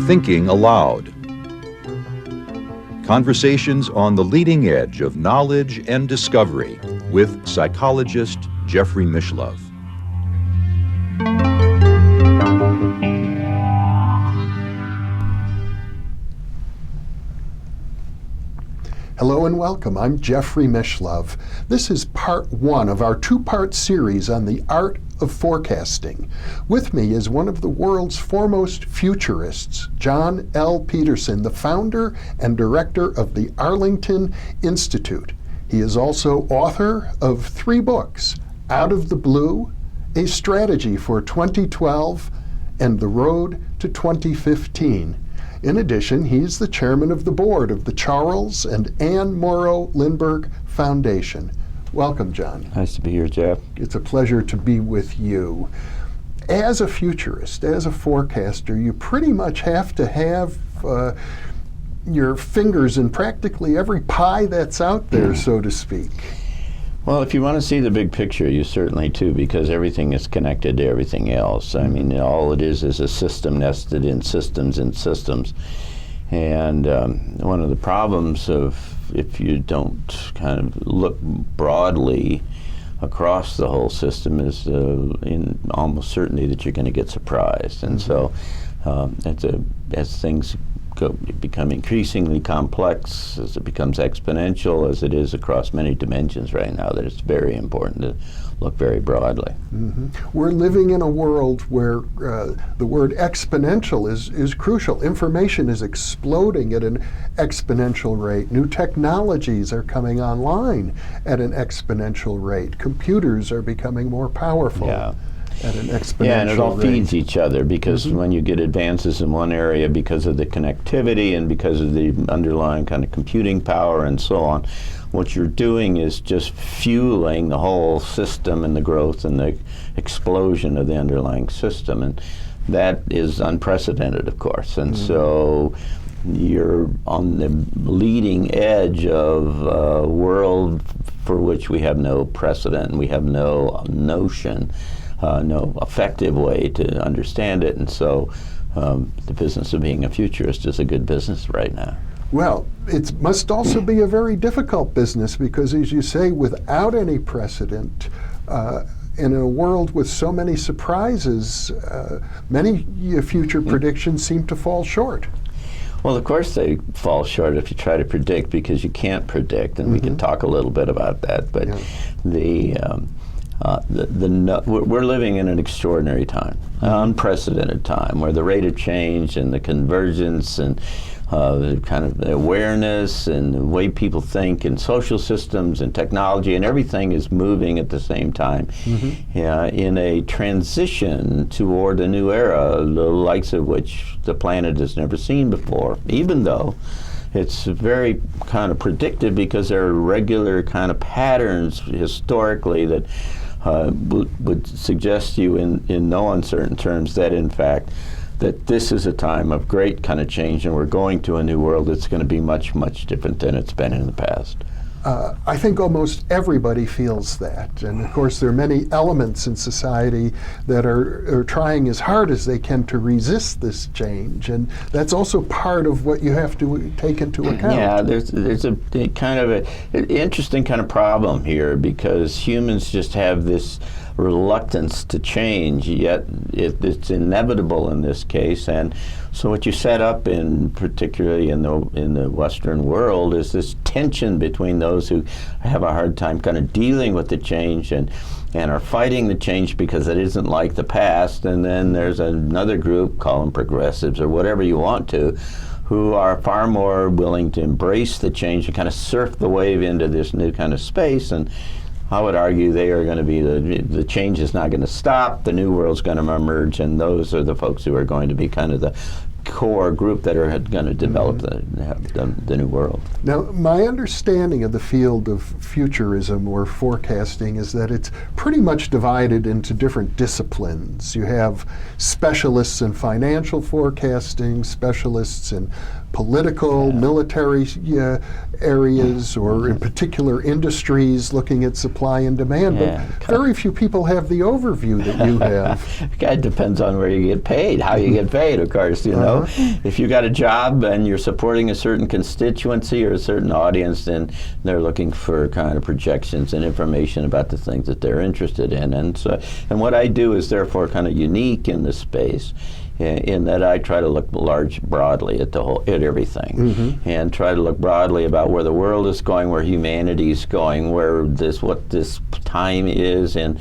Thinking Aloud. Conversations on the leading edge of knowledge and discovery with psychologist Jeffrey Mishlove. Hello and welcome. I'm Jeffrey Mishlove. This is part one of our two-part series on the art of forecasting. With me is one of the world's foremost futurists, John L. Petersen, the founder and director of the Arlington Institute. He is also author of 3 books, Out of the Blue, A Strategy for 2012, and The Road to 2015. In addition, he's the chairman of the board of the Charles and Anne Morrow Lindbergh Foundation. Welcome, John. Nice to be here, Jeff. It's a pleasure to be with you. As a futurist, as a forecaster, you pretty much have to have your fingers in practically every pie that's out there, so to speak. Well, if you want to see the big picture, you certainly do, because everything is connected to everything else. I mean, all it is a system nested in systems and systems. And one of the problems of if you don't kind of look broadly across the whole system is in almost certainty that you're going to get surprised. And so as things become increasingly complex, as it becomes exponential, as it is across many dimensions right now, that it's very important to look very broadly. We're living in a world where the word exponential is crucial. Information is exploding at an exponential rate. New technologies are coming online at an exponential rate. Computers are becoming more powerful. At an exponential rate. And it all feeds each other, because when you get advances in one area because of the connectivity and because of the underlying kind of computing power and so on, what you're doing is just fueling the whole system and the growth and the explosion of the underlying system. And that is unprecedented, of course. And so you're on the leading edge of a world for which we have no precedent and we have no notion. No effective way to understand it, and so the business of being a futurist is a good business right now. Well, it must also be a very difficult business because, as you say, without any precedent, in a world with so many surprises, many future predictions seem to fall short. Well, of course they fall short if you try to predict, because you can't predict, and we can talk a little bit about that, but we're living in an extraordinary time, unprecedented time, where the rate of change and the convergence and the kind of awareness and the way people think and social systems and technology and everything is moving at the same time in a transition toward a new era, the likes of which the planet has never seen before, even though it's very kind of predictive because there are regular kind of patterns historically that would suggest to you in no uncertain terms that, in fact, that this is a time of great kind of change and we're going to a new world that's going to be much, much different than it's been in the past. I think almost everybody feels that. And of course, there are many elements in society that are trying as hard as they can to resist this change. And that's also part of what you have to take into account. Yeah, there's a kind of an interesting kind of problem here, because humans just have this reluctance to change, yet it's inevitable in this case. And so what you set up particularly in the Western world is this tension between those who have a hard time kind of dealing with the change and are fighting the change because it isn't like the past, and then there's another group, call them progressives or whatever you want to, who are far more willing to embrace the change and kind of surf the wave into this new kind of space. And I would argue they are going to be the change is not going to stop, the new world's going to emerge, and those are the folks who are going to be kind of the core group that are going to develop the new world. Now, my understanding of the field of futurism or forecasting is that it's pretty much divided into different disciplines. You have specialists in financial forecasting, specialists in political, military areas, or in particular industries looking at supply and demand. But very few people have the overview that you have. It depends on where you get paid, how you get paid, of course, you know. If you got a job and you're supporting a certain constituency or a certain audience, then they're looking for kind of projections and information about the things that they're interested in. And what I do is therefore kind of unique in this space, in that I try to look broadly at at everything, and try to look broadly about where the world is going, where humanity is going, what this time is in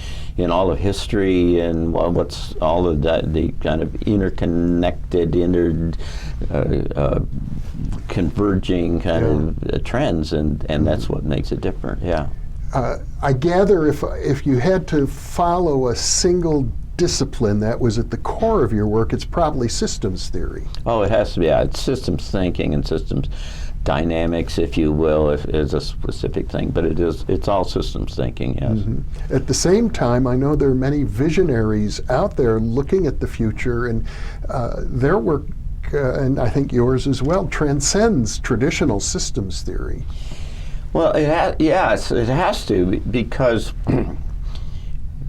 all of history, and what's all of the kind of interconnected, converging kind of trends, and that's what makes it different. Yeah. I gather if you had to follow a single discipline that was at the core of your work, it's probably systems theory. Oh, it has to be. Yeah, it's systems thinking and systems dynamics, if you will, is a specific thing, but it's all systems thinking, yes. At the same time, I know there are many visionaries out there looking at the future, and their work, and I think yours as well, transcends traditional systems theory. Well, it has to, because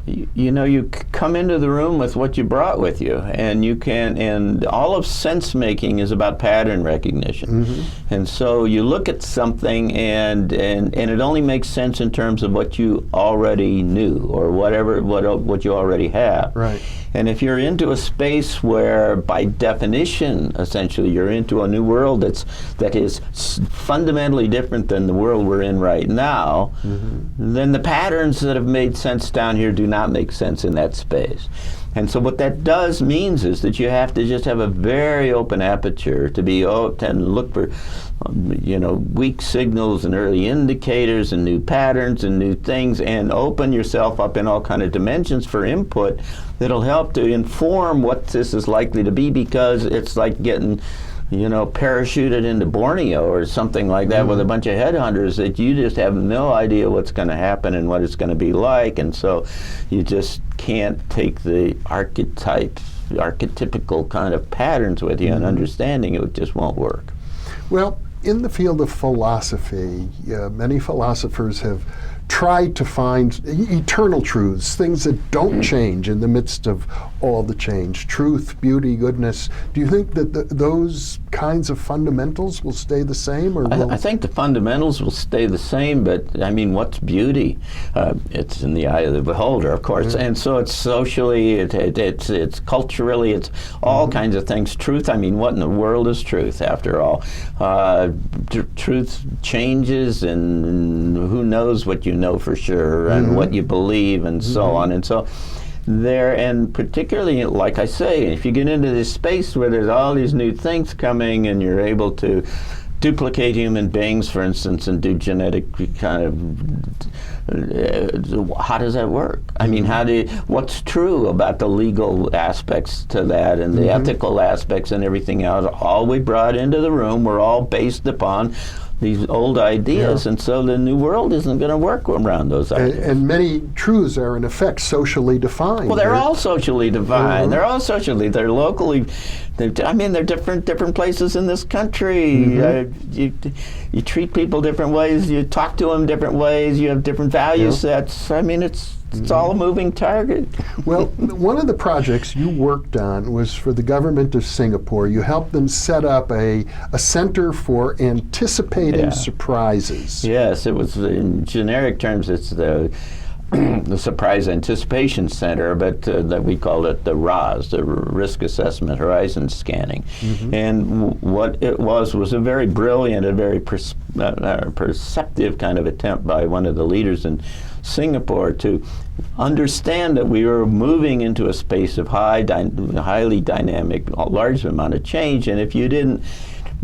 you come into the room with what you brought with you, and all of sense making is about pattern recognition. And so you look at something, and it only makes sense in terms of what you already knew, or what you already have. Right. And if you're into a space where, by definition, essentially, you're into a new world that is fundamentally different than the world we're in right now, then the patterns that have made sense down here do not make sense in that space. And so what that means is that you have to just have a very open aperture to be and look for weak signals and early indicators and new patterns and new things, and open yourself up in all kind of dimensions for input that'll help to inform what this is likely to be, because it's like getting parachuted into Borneo or something like that with a bunch of headhunters that you just have no idea what's going to happen and what it's going to be like, and so you just can't take the archetypical kind of patterns with you, and understanding it just won't work. Well, in the field of philosophy, many philosophers have tried to find eternal truths, things that don't change in the midst of all the change. Truth, beauty, goodness. Do you think that those kinds of fundamentals will stay the same? Or I think the fundamentals will stay the same, but I mean, what's beauty? It's in the eye of the beholder, of course. And so it's socially, it's culturally, it's all kinds of things. Truth, I mean, what in the world is truth, after all? Truth changes, and who knows what you know for sure, and what you believe, and so on. And so and particularly, like I say, if you get into this space where there's all these new things coming, and you're able to duplicate human beings, for instance, and do genetic kind of, how does that work? I mean, what's true about the legal aspects to that, and the ethical aspects and everything else, all we brought into the room were all based upon these old ideas, and so the new world isn't going to work around those ideas. And many truths are in effect socially defined. Well, they're all socially defined. They're all they're locally, they're different places in this country. You treat people different ways, you talk to them different ways, you have different value sets. I mean, it's all a moving target. Well, one of the projects you worked on was for the government of Singapore. You helped them set up a center for anticipating surprises. Yes, it was, in generic terms, it's the Surprise Anticipation Center, but that we called it the RAS, the Risk Assessment Horizon Scanning. And what it was a very brilliant, a very perceptive kind of attempt by one of the leaders in Singapore to understand that we were moving into a space of highly dynamic, large amount of change, and if you didn't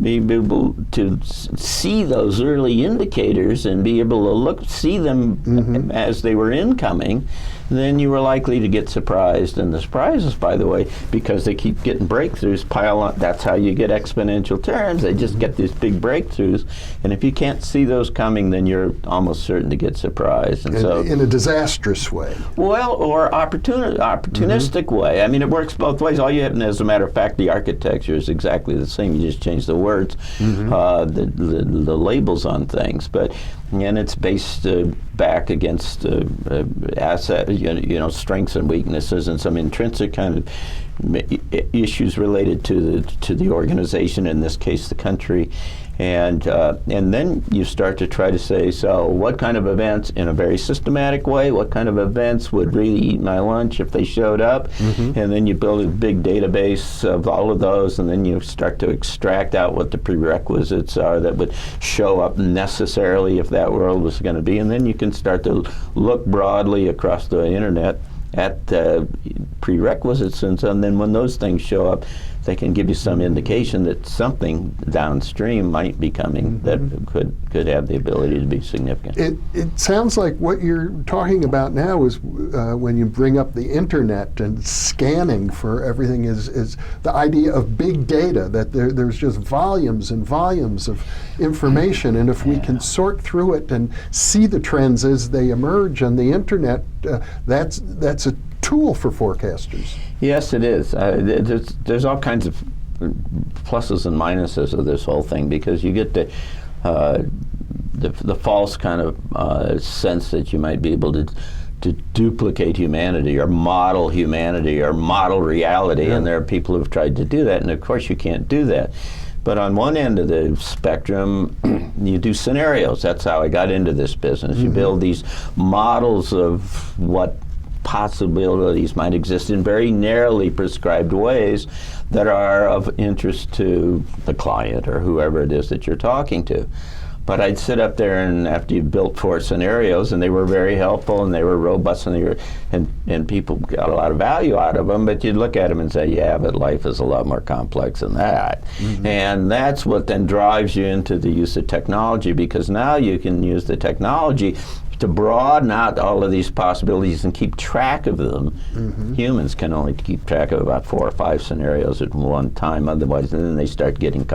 be able to see those early indicators and be able to see them as they were incoming, then you were likely to get surprised. And the surprises, by the way, because they keep getting breakthroughs, pile on. That's how you get exponential terms. They just get these big breakthroughs. And if you can't see those coming, then you're almost certain to get surprised. And so, in a disastrous way. Well, or opportunistic way. I mean, it works both ways. All you have, and as a matter of fact, the architecture is exactly the same. You just change the words, the labels on things. And it's based back against asset, strengths and weaknesses, and some intrinsic kind of issues related to the organization, in this case, the country. And then you start to try to say, so what kind of events, in a very systematic way, what kind of events would really eat my lunch if they showed up? And then you build a big database of all of those, and then you start to extract out what the prerequisites are that would show up necessarily if that world was going to be. And then you can start to look broadly across the internet at prerequisites, and then when those things show up, they can give you some indication that something downstream might be coming that could have the ability to be significant. It sounds like what you're talking about now is when you bring up the internet and scanning for everything is the idea of big data, that there's just volumes and volumes of information, and if we can sort through it and see the trends as they emerge on the internet, that's a tool for forecasters. Yes, it is. There's all kinds of pluses and minuses of this whole thing, because you get the false kind of sense that you might be able to duplicate humanity or model reality, and there are people who've tried to do that, and of course you can't do that. But on one end of the spectrum, you do scenarios. That's how I got into this business. You build these models of what possibilities might exist in very narrowly prescribed ways that are of interest to the client or whoever it is that you're talking to. But I'd sit up there, and after you built 4 scenarios, and they were very helpful, and they were robust, and people got a lot of value out of them, but you'd look at them and say, yeah, but life is a lot more complex than that. And that's what then drives you into the use of technology, because now you can use the technology to broaden out all of these possibilities and keep track of them. Humans can only keep track of about 4 or 5 scenarios at one time, otherwise then they start getting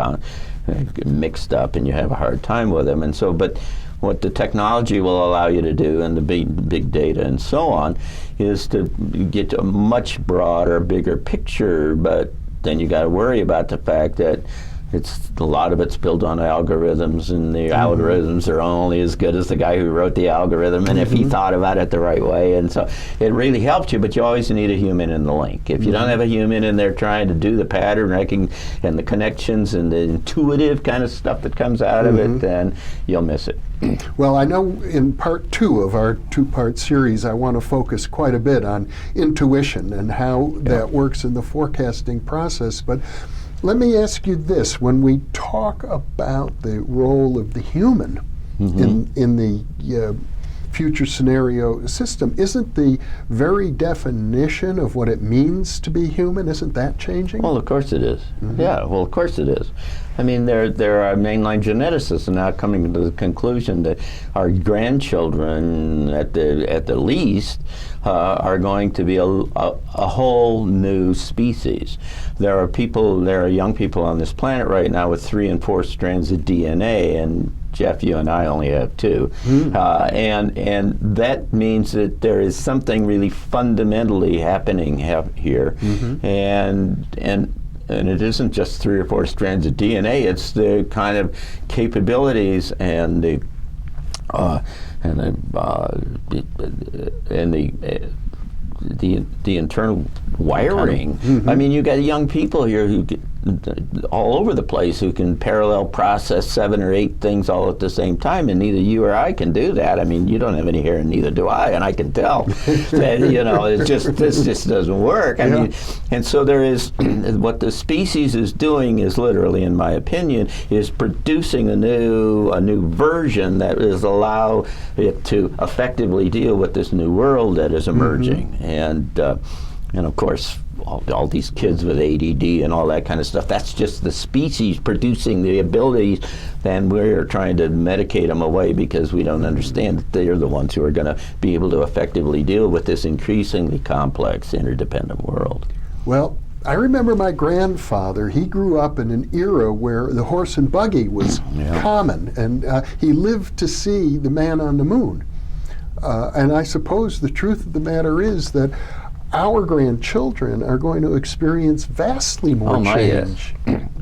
mixed up, and you have a hard time with them. And so, but what the technology will allow you to do, and the big data and so on, is to get a much broader, bigger picture. But then you got to worry about the fact that a lot of it's built on algorithms, and the algorithms are only as good as the guy who wrote the algorithm, and if he thought about it the right way. And so it really helps you, but you always need a human in the link. If you don't have a human in there trying to do the pattern recognition and the connections and the intuitive kind of stuff that comes out of it, then you'll miss it. Well, I know in part 2 of our 2-part series, I want to focus quite a bit on intuition and how that works in the forecasting process. But let me ask you this. When we talk about the role of the human in the future scenario system, isn't the very definition of what it means to be human, isn't that changing? Well, of course it is. Yeah, well, of course it is. I mean, there are mainline geneticists now coming to the conclusion that our grandchildren, at the least, are going to be a whole new species. There are young people on this planet right now with 3 and 4 strands of DNA, and Jeff, you and I only have 2, and that means that there is something really fundamentally happening here, and it isn't just 3 or 4 strands of DNA. It's the kind of capabilities and the internal wiring. I mean, you got young people here who all over the place who can parallel process 7 or 8 things all at the same time, and neither you or I can do that. I mean, you don't have any hair, and neither do I, and I can tell that this just doesn't work. I mean, and so there is what the species is doing is literally, in my opinion, is producing a new version that is allow it to effectively deal with this new world that is emerging, and of course, all these kids with ADD and all that kind of stuff. That's just the species producing the abilities, then we're trying to medicate them away because we don't understand that they're the ones who are going to be able to effectively deal with this increasingly complex, interdependent world. Well, I remember my grandfather. He grew up in an era where the horse and buggy was common, and he lived to see the man on the moon. And I suppose the truth of the matter is that our grandchildren are going to experience vastly more change.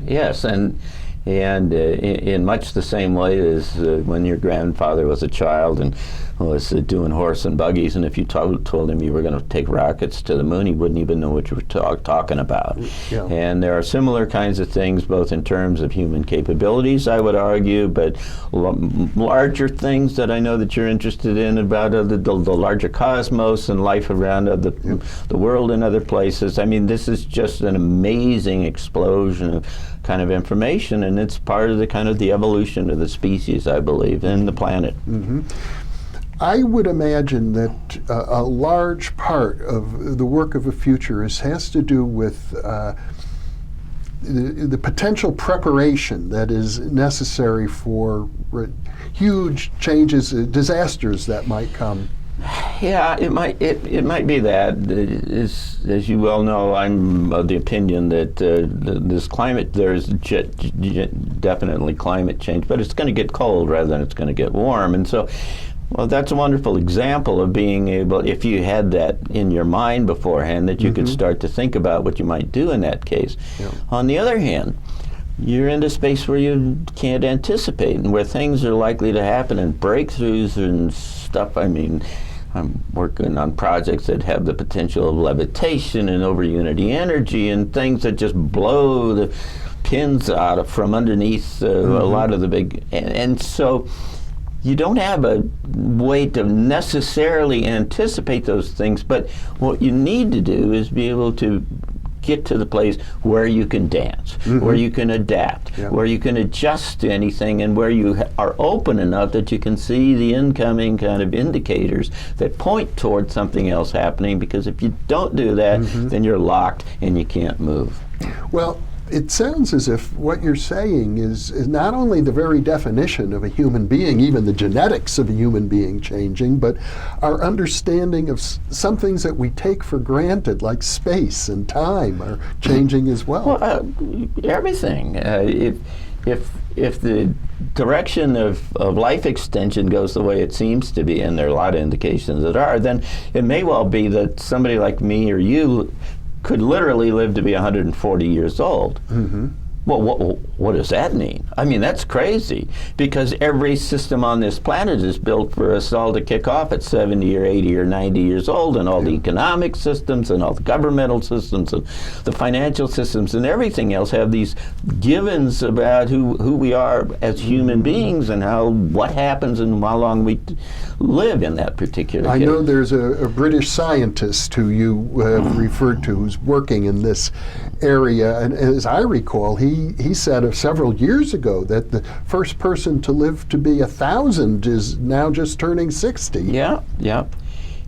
Yes, and in much the same way as when your grandfather was a child and was doing horse and buggies, and if you told him you were going to take rockets to the moon, he wouldn't even know what you were talking about. Yeah. And there are similar kinds of things, both in terms of human capabilities, I would argue, but larger things that I know that you're interested in about the larger cosmos and life around the world and other places. I mean, this is just an amazing explosion of kind of information, and it's part of the evolution of the species, I believe, and the planet. Mm-hmm. I would imagine that a large part of the work of a futurist has to do with the potential preparation that is necessary for huge changes, disasters that might come. Yeah, it might be that. As you well know, I'm of the opinion that there's definitely climate change, but it's going to get cold rather than it's going to get warm, and so. Well, that's a wonderful example of being able, if you had that in your mind beforehand, that you could start to think about what you might do in that case. Yeah. On the other hand, you're in a space where you can't anticipate and where things are likely to happen and breakthroughs and stuff. I mean, I'm working on projects that have the potential of levitation and over unity energy and things that just blow the pins out from underneath a lot of the big, and so you don't have a way to necessarily anticipate those things, but what you need to do is be able to get to the place where you can dance, where you can adapt, where you can adjust to anything, and where you are open enough that you can see the incoming kind of indicators that point towards something else happening, because if you don't do that, then you're locked and you can't move. Well, it sounds as if what you're saying is not only the very definition of a human being, even the genetics of a human being changing, but our understanding of some things that we take for granted, like space and time, are changing as well. Well, everything. If the direction of life extension goes the way it seems to be, and there are a lot of indications that are, then it may well be that somebody like me or you could literally live to be 140 years old. Well, what does that mean? I mean, that's crazy, because every system on this planet is built for us all to kick off at 70 or 80 or 90 years old, and all the economic systems and all the governmental systems and the financial systems and everything else have these givens about who we are as human beings and what happens and how long we live in that particular case. I know there's a British scientist who you have referred to who's working in this area, and as I recall, he said several years ago that the first person to live to be 1,000 is now just turning 60. Yeah.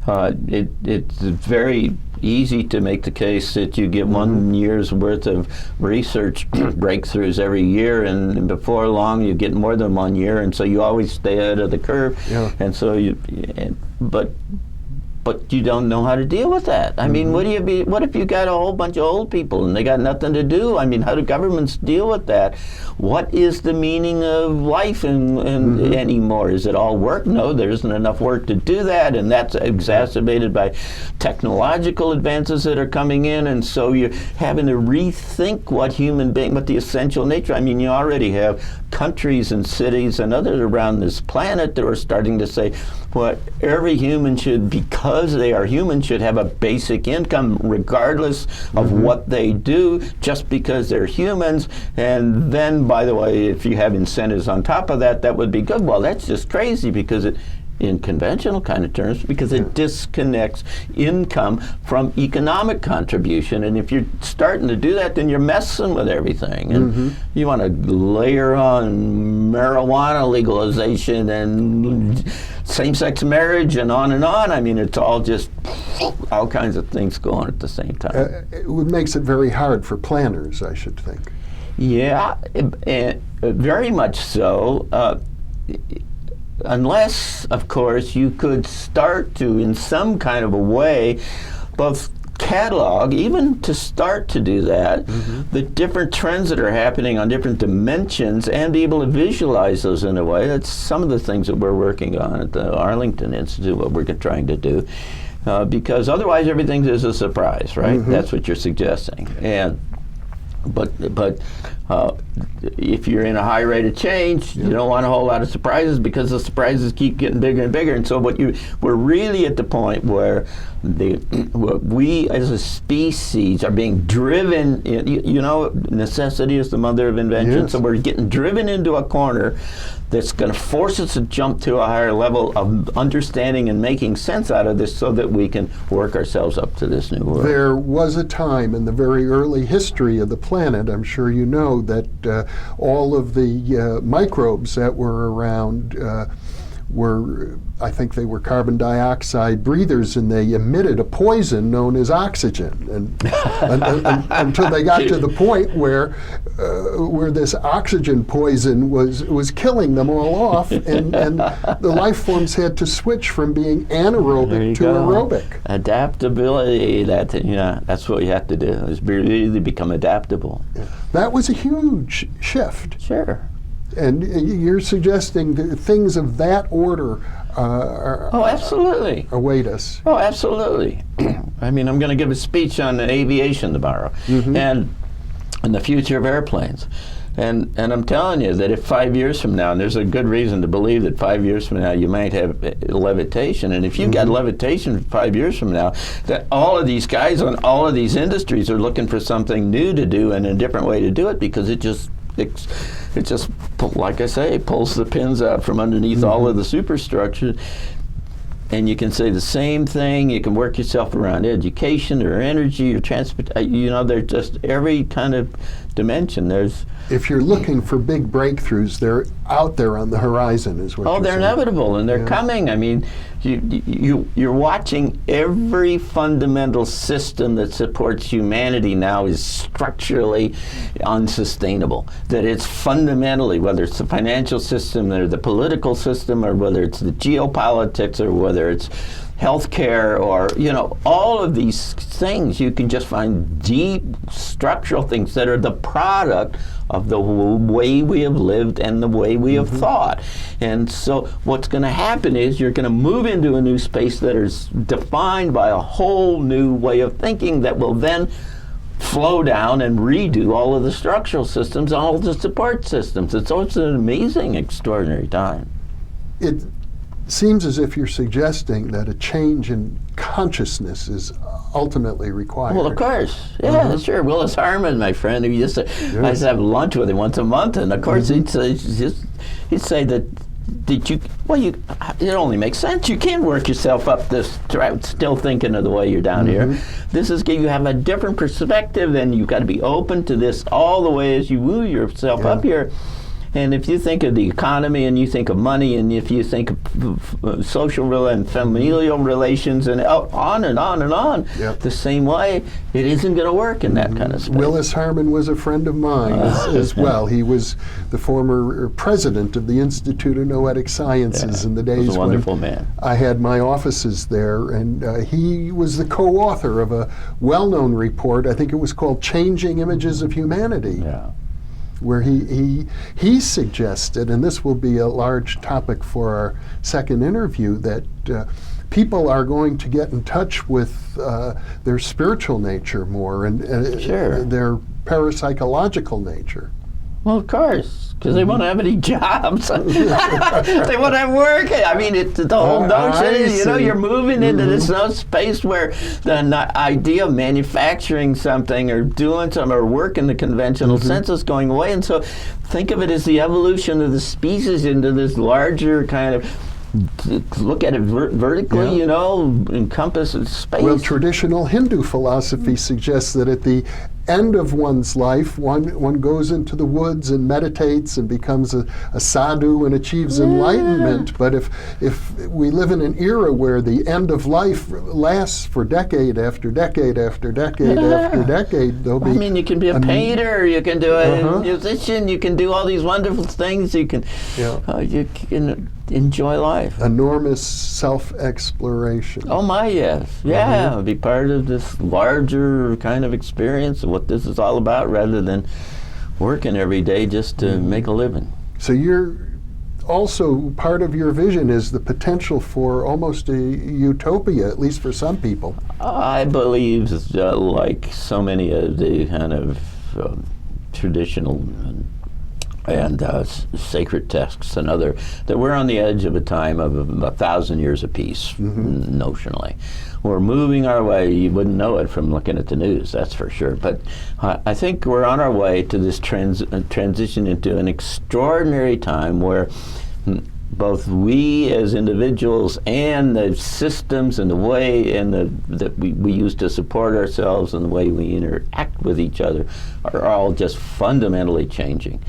It's very easy to make the case that you get 1 year's worth of research breakthroughs every year, and before long you get more than 1 year, and so you always stay ahead of the curve. And so but you don't know how to deal with that. I mean, what if you got a whole bunch of old people and they got nothing to do? I mean, how do governments deal with that? What is the meaning of life anymore? Is it all work? No, there isn't enough work to do that, and that's exacerbated by technological advances that are coming in, and so you're having to rethink what the essential nature. I mean, you already have countries and cities and others around this planet that are starting to say what every human should, because they are human, should have a basic income regardless of what they do, just because they're humans. And then, by the way, if you have incentives on top of that, that would be good. Well, that's just crazy, because in conventional kind of terms, because it disconnects income from economic contribution. And if you're starting to do that, then you're messing with everything. And you want to layer on marijuana legalization and same-sex marriage and on and on. I mean, it's all just all kinds of things going at the same time. It makes it very hard for planners, I should think. Yeah, very much so. Unless, of course, you could start to, in some kind of a way, both catalog, even to start to do that, the different trends that are happening on different dimensions and be able to visualize those in a way. That's some of the things that we're working on at the Arlington Institute, what we're trying to do. Because otherwise everything is a surprise, right? That's what you're suggesting. But if you're in a high rate of change, you don't want a whole lot of surprises because the surprises keep getting bigger and bigger. And so we're really at the point where we as a species are being driven, necessity is the mother of invention. Yes. So we're getting driven into a corner that's going to force us to jump to a higher level of understanding and making sense out of this so that we can work ourselves up to this new world. There was a time in the very early history of the planet, I'm sure you know, that all of the microbes that were around were, I think they were carbon dioxide breathers, and they emitted a poison known as oxygen. And until they got to the point where this oxygen poison was killing them all off, and the life forms had to switch from being anaerobic to aerobic. Adaptability, that's what you have to do, is really become adaptable. Yeah. That was a huge shift. Sure. And you're suggesting that things of that order absolutely. await us. Oh, absolutely. I mean, I'm going to give a speech on aviation tomorrow and the future of airplanes. And I'm telling you that if 5 years from now, and there's a good reason to believe that 5 years from now you might have levitation, and if you've got levitation 5 years from now, that all of these guys on all of these industries are looking for something new to do and a different way to do it, because it just, like I say, pulls the pins out from underneath all of the superstructure. And you can say the same thing. You can work yourself around education or energy or transport. There's just every kind of dimension. If you're looking for big breakthroughs, they're out there on the horizon, is what you're they're saying. inevitable, and they're coming. I mean, you're watching every fundamental system that supports humanity now is structurally unsustainable. That it's fundamentally, whether it's the financial system or the political system, or whether it's the geopolitics, or whether it's healthcare, or all of these things, you can just find deep structural things that are the product of the way we have lived and the way we have thought. And so what's going to happen is you're going to move into a new space that is defined by a whole new way of thinking that will then flow down and redo all of the structural systems, all of the support systems. And so it's an amazing, extraordinary time. It seems as if you're suggesting that a change in consciousness is ultimately required. Well, of course. Yeah, sure. Willis Harman, my friend, I used to have lunch with him once a month, and of course he'd say that, it only makes sense. You can't work yourself up this still thinking of the way you're down here. This is, you have a different perspective, and you've got to be open to this all the way as you woo yourself up here. And if you think of the economy, and you think of money, and if you think of social and familial relations, and on and on and on, the same way, it isn't going to work in that kind of space. Willis Harman was a friend of mine as well. He was the former president of the Institute of Noetic Sciences in the days was a wonderful man. I had my offices there, and he was the co-author of a well-known report. I think it was called Changing Images of Humanity. Yeah. Where he suggested, and this will be a large topic for our second interview, that people are going to get in touch with their spiritual nature more and their parapsychological nature. Well, of course, because they won't have any jobs. They won't have work. I mean, it's the whole notion is, you're moving into this space where the idea of manufacturing something or doing something or work in the conventional sense is going away. And so think of it as the evolution of the species into this larger kind of, look at it vertically, encompass space. Well, traditional Hindu philosophy suggests that at the end of one's life, one goes into the woods and meditates and becomes a sadhu and achieves enlightenment. But if we live in an era where the end of life lasts for decade after decade after decade after decade, there'll be... I mean, you can be a painter, you can do a musician, you can do all these wonderful things, you can enjoy life. Enormous self-exploration. Oh my, yes. Yeah, be part of this larger kind of experience of what this is all about, rather than working every day just to make a living. So you're also, part of your vision is the potential for almost a utopia, at least for some people. I believe, like so many of the kind of traditional and sacred texts and other, that we're on the edge of a time of 1,000 years of peace, notionally. We're moving our way. You wouldn't know it from looking at the news, that's for sure. But I think we're on our way to this transition into an extraordinary time where both we as individuals and the systems and the way that we use to support ourselves and the way we interact with each other are all just fundamentally changing.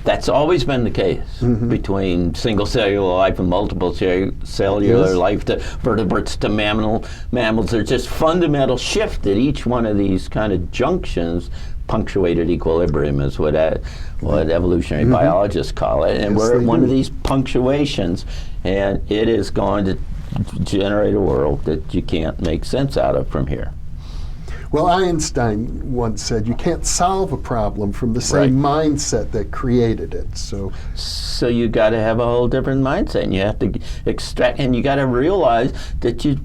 That's always been the case between single cellular life and multiple cellular life, to vertebrates to mammals. There's just fundamental shift at each one of these kind of junctions. Punctuated equilibrium is what evolutionary biologists call it. And we're at one of these punctuations, and it is going to generate a world that you can't make sense out of from here. Well, Einstein once said you can't solve a problem from the same mindset that created it. So you got to have a whole different mindset, and you have to extract, and you got to realize that you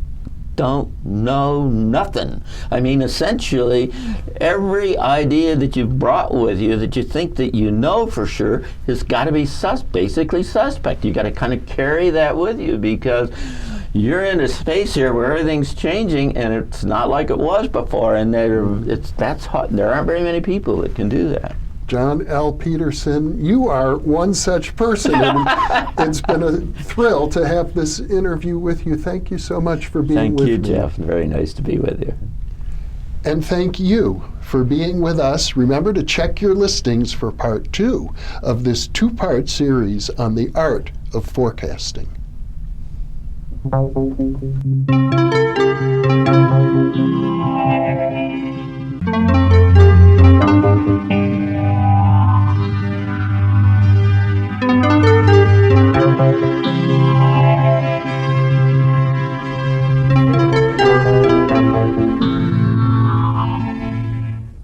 don't know nothing. I mean, essentially, every idea that you've brought with you that you think that you know for sure has got to be basically suspect. You got to kind of carry that with you, because you're in a space here where everything's changing, and it's not like it was before, and that's hard. There aren't very many people that can do that. John L. Petersen, you are one such person, and it's been a thrill to have this interview with you. Thank you so much for being with me. Thank you, Jeff. Very nice to be with you. And thank you for being with us. Remember to check your listings for part 2 of this 2-part series on the art of forecasting.